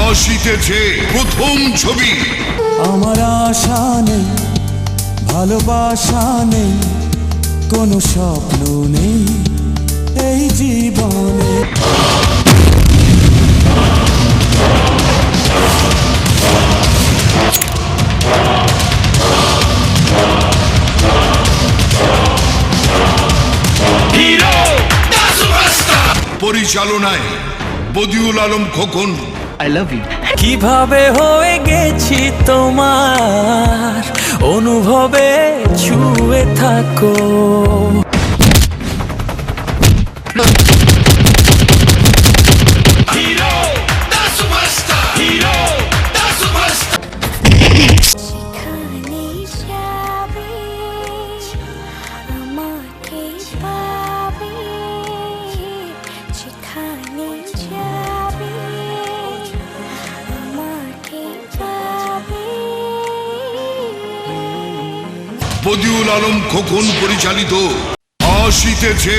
আসিতেছে প্রথম ছবি। আমার আশা নেই, ভালোবাসা নেই, কোনো স্বপ্ন নেই এই জীবনে। পরিচালনায় Badiul Alam Khokon. I love you. কিভাবে হয়ে গেছি তোমার, অনুভবে ছুঁয়ে থাকো। বদিউল আলম খোকন পরিচালিত আসিতেছে